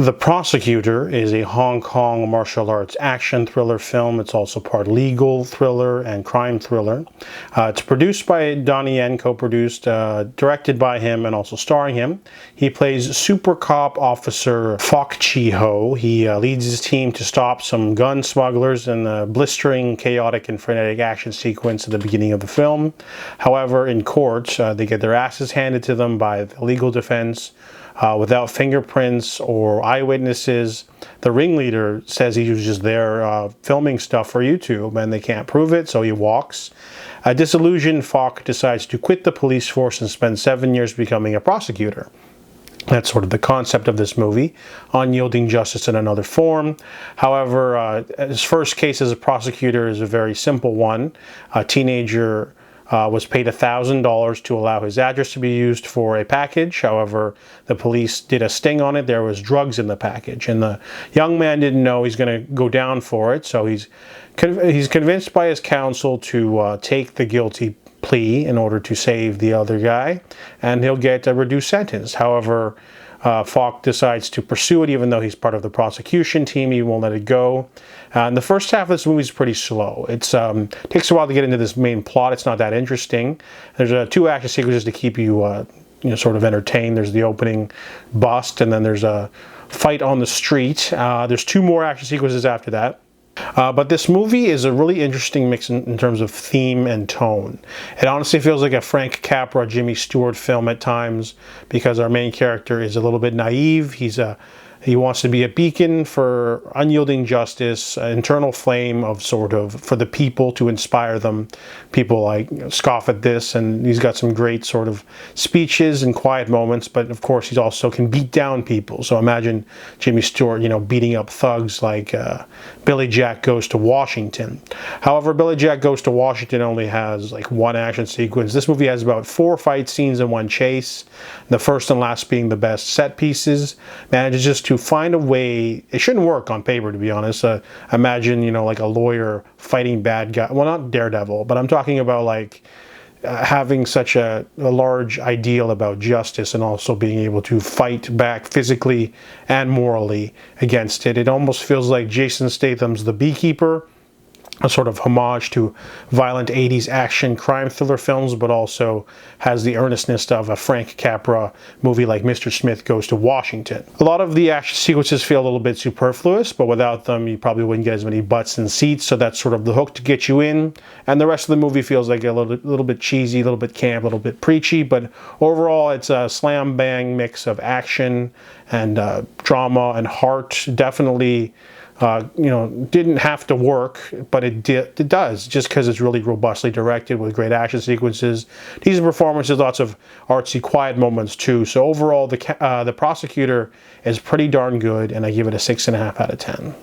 The Prosecutor is a Hong Kong martial arts action thriller film. It's also part legal thriller and crime thriller. It's produced by Donnie Yen, co-produced, directed by him, and also starring him. He plays Supercop Officer Fok Chi-ho. He leads his team to stop some gun smugglers in a blistering, chaotic, and frenetic action sequence at the beginning of the film. However, in court, they get their asses handed to them by the legal defense. Without fingerprints or eyewitnesses. The ringleader says he was just there filming stuff for YouTube and they can't prove it, so he walks. Disillusioned, Fok decides to quit the police force and spend 7 years becoming a prosecutor. That's sort of the concept of this movie, unyielding justice in another form. However, his first case as a prosecutor is a very simple one. A teenager was paid $1,000 to allow his address to be used for a package. However, the police did a sting on it. There was drugs in the package, and the young man didn't know he's going to go down for it. So he's convinced by his counsel to take the guilty plea in order to save the other guy, and he'll get a reduced sentence. However, Fok decides to pursue it, even though he's part of the prosecution team. He won't let it go. And the first half of this movie is pretty slow. It takes a while to get into this main plot. It's not that interesting. There's two action sequences to keep you, sort of entertained. There's the opening bust, and then there's a fight on the street. There's two more action sequences after that. But this movie is a really interesting mix in terms of theme and tone. It honestly feels like a Frank Capra, Jimmy Stewart film at times, because our main character is a little bit naive. He wants to be a beacon for unyielding justice, an internal flame of for the people, to inspire them. People scoff at this, and he's got some great sort of speeches and quiet moments, but of course he also can beat down people. So imagine Jimmy Stewart, beating up thugs like Billy Jack Goes to Washington. However, Billy Jack Goes to Washington only has one action sequence. This movie has about 4 fight scenes and 1 chase. The first and last being the best set pieces. Manages just to find a way. It shouldn't work on paper, to be honest. Imagine, like a lawyer fighting bad guy. Well, not Daredevil, but I'm talking about having such a large ideal about justice and also being able to fight back physically and morally against it. It almost feels like Jason Statham's The Beekeeper, a sort of homage to violent 80s action crime thriller films, but also has the earnestness of a Frank Capra movie like Mr. Smith Goes to Washington. A lot of the action sequences feel a little bit superfluous, but without them you probably wouldn't get as many butts and seats, so that's sort of the hook to get you in. And the rest of the movie feels like a little bit cheesy, a little bit camp, a little bit preachy, but overall it's a slam bang mix of action and drama and heart. Definitely didn't have to work, but it does, just because it's really robustly directed with great action sequences, decent performances, lots of artsy, quiet moments too. So overall, the Prosecutor is pretty darn good, and I give it a 6.5 out of 10.